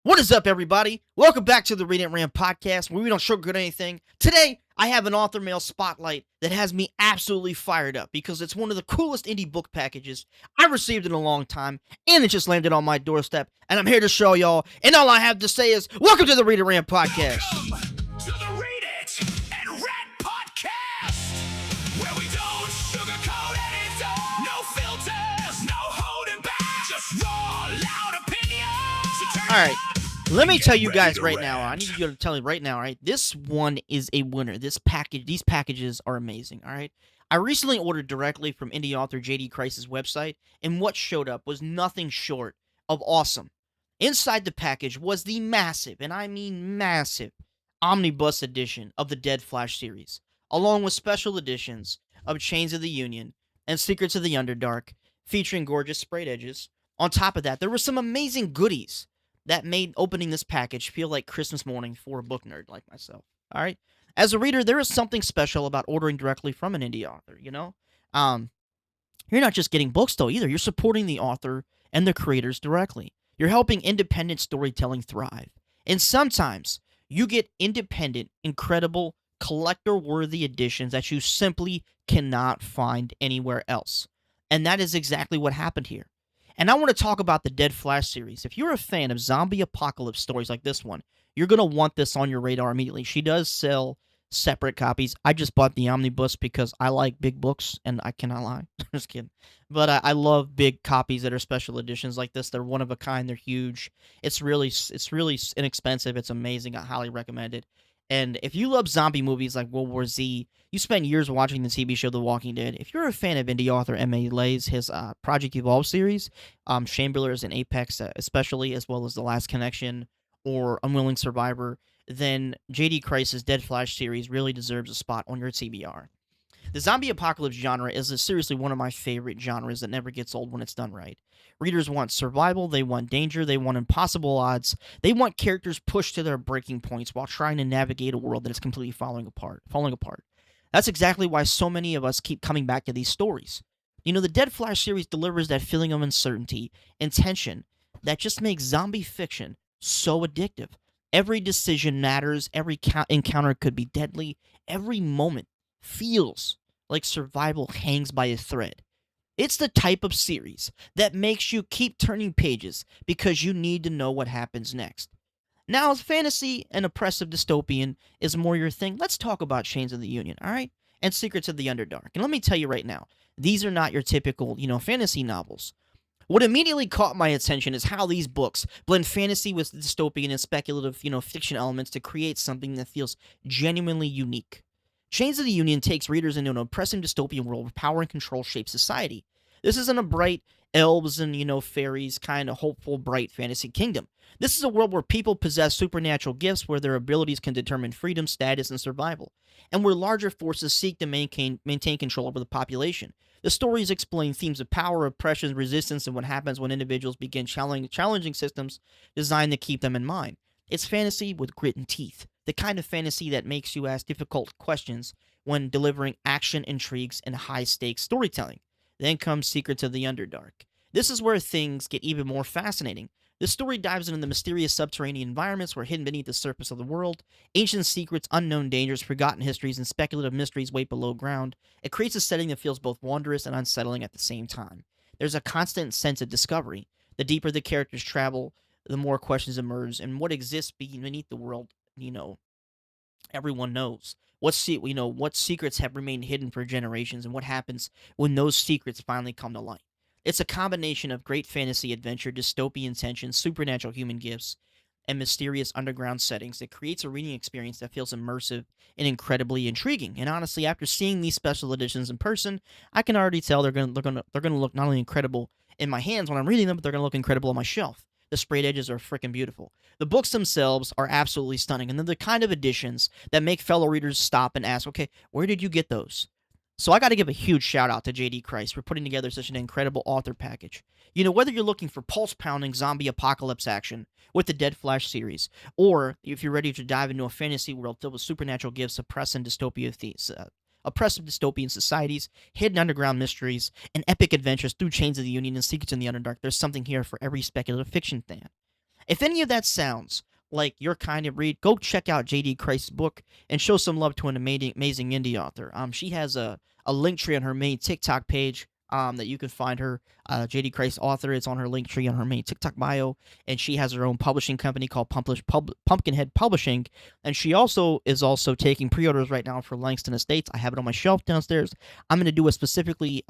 What is up, everybody? Welcome back to the Read and Rant podcast, where we don't sugarcoat anything. Today, I have an author mail spotlight that has me absolutely fired up because it's one of the coolest indie book packages I've received in a long time, and it just landed on my doorstep, and I'm here to show y'all. And all I have to say is, welcome to the Read and Rant podcast. Welcome to the Read It and Rant podcast, where we don't sugarcoat anything, no filters, no holding back, just raw, loud opinions. All right. Let me tell you guys right now, I need you to tell me right now, all right? This one is a winner. These packages are amazing, all right? I recently ordered directly from indie author J.D. Crists' website, and what showed up was nothing short of awesome. Inside the package was the massive, and I mean massive, omnibus edition of the Dead Flash series, along with special editions of Chains of the Union and Secrets of the Underdark, featuring gorgeous sprayed edges. On top of that, there were some amazing goodies that made opening this package feel like Christmas morning for a book nerd like myself. All right? As a reader, there is something special about ordering directly from an indie author, you know? You're not just getting books, though, either. You're supporting the author and the creators directly. You're helping independent storytelling thrive. And sometimes you get independent, incredible, collector-worthy editions that you simply cannot find anywhere else. And that is exactly what happened here. And I want to talk about the Dead Flash series. If you're a fan of zombie apocalypse stories like this one, you're going to want this on your radar immediately. She does sell separate copies. I just bought the omnibus because I like big books, and I cannot lie. Just kidding. But I love big copies that are special editions like this. They're one of a kind. They're huge. It's really inexpensive. It's amazing. I highly recommend it. And if you love zombie movies like World War Z, you spent years watching the TV show The Walking Dead. If you're a fan of indie author M.A. Lay's, his Project Evolve series, Chamberlains and Apex especially, as well as The Last Connection or Unwilling Survivor, then J.D. Crists' Dead Flash series really deserves a spot on your TBR. The zombie apocalypse genre is seriously one of my favorite genres that never gets old when it's done right. Readers want survival, they want danger, they want impossible odds, they want characters pushed to their breaking points while trying to navigate a world that is completely falling apart. That's exactly why so many of us keep coming back to these stories. You know, the Dead Flash series delivers that feeling of uncertainty and tension that just makes zombie fiction so addictive. Every decision matters, every encounter could be deadly, every moment feels like survival hangs by a thread. It's the type of series that makes you keep turning pages because you need to know what happens next. Now, if fantasy and oppressive dystopian is more your thing, let's talk about Chains of the Union, all right? And Secrets of the Underdark. And let me tell you right now, these are not your typical, fantasy novels. What immediately caught my attention is how these books blend fantasy with dystopian and speculative, fiction elements to create something that feels genuinely unique. Chains of the Union takes readers into an oppressive dystopian world where power and control shape society. This isn't a bright elves and, fairies kind of hopeful, bright fantasy kingdom. This is a world where people possess supernatural gifts, where their abilities can determine freedom, status, and survival, and where larger forces seek to maintain control over the population. The stories explain themes of power, oppression, resistance, and what happens when individuals begin challenging systems designed to keep them in mind. It's fantasy with grit and teeth, the kind of fantasy that makes you ask difficult questions when delivering action, intrigues, and high-stakes storytelling. Then comes Secrets of the Underdark. This is where things get even more fascinating. The story dives into the mysterious subterranean environments where hidden beneath the surface of the world, ancient secrets, unknown dangers, forgotten histories, and speculative mysteries wait below ground. It creates a setting that feels both wondrous and unsettling at the same time. There's a constant sense of discovery. The deeper the characters travel, the more questions emerge, and what exists beneath the world, everyone knows. What secrets have remained hidden for generations, and what happens when those secrets finally come to light. It's a combination of great fantasy adventure, dystopian tension, supernatural human gifts, and mysterious underground settings that creates a reading experience that feels immersive and incredibly intriguing. And honestly, after seeing these special editions in person, I can already tell they're gonna look not only incredible in my hands when I'm reading them, but they're gonna look incredible on my shelf. The sprayed edges are freaking beautiful. The books themselves are absolutely stunning, and they're the kind of editions that make fellow readers stop and ask, okay, where did you get those? So I got to give a huge shout out to J.D. Crists for putting together such an incredible author package. Whether you're looking for pulse-pounding zombie apocalypse action with the Dead Flash series, or if you're ready to dive into a fantasy world filled with supernatural gifts, oppressive dystopian societies, hidden underground mysteries, and epic adventures through Chains of the Union and Secrets in the Underdark, there's something here for every speculative fiction fan. If any of that sounds like your kind of read, go check out JD Christ's book and show some love to an amazing indie author. She has a link tree on her main TikTok page that you can find her. JD Christ author. It's on her link tree on her main TikTok bio, and she has her own publishing company called Pumpkinhead Publishing, and she is also taking pre-orders right now for Langston Estates. I have it on my shelf downstairs. I'm going to do a specifically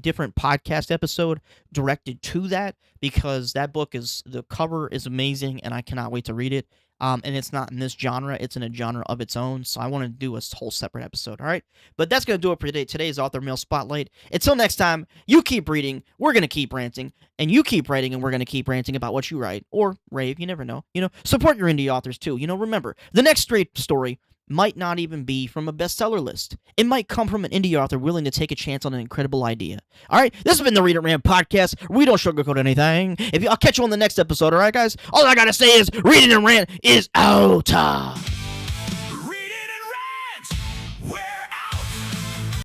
different podcast episode directed to that, because that book the cover is amazing, and I cannot wait to read it. And it's not in this genre, it's in a genre of its own, so I want to do a whole separate episode, all right? But that's going to do it for today's Author Mail Spotlight. Until next time, you keep reading, we're going to keep ranting, and you keep writing, and we're going to keep ranting about what you write, or rave, you never know. Support your indie authors, too. Remember, the next straight story might not even be from a bestseller list. It might come from an indie author willing to take a chance on an incredible idea. All right, this has been the Read It Rant podcast. We don't sugarcoat anything. I'll catch you on the next episode. All right, guys. All I gotta say is, Read It and Rant is out.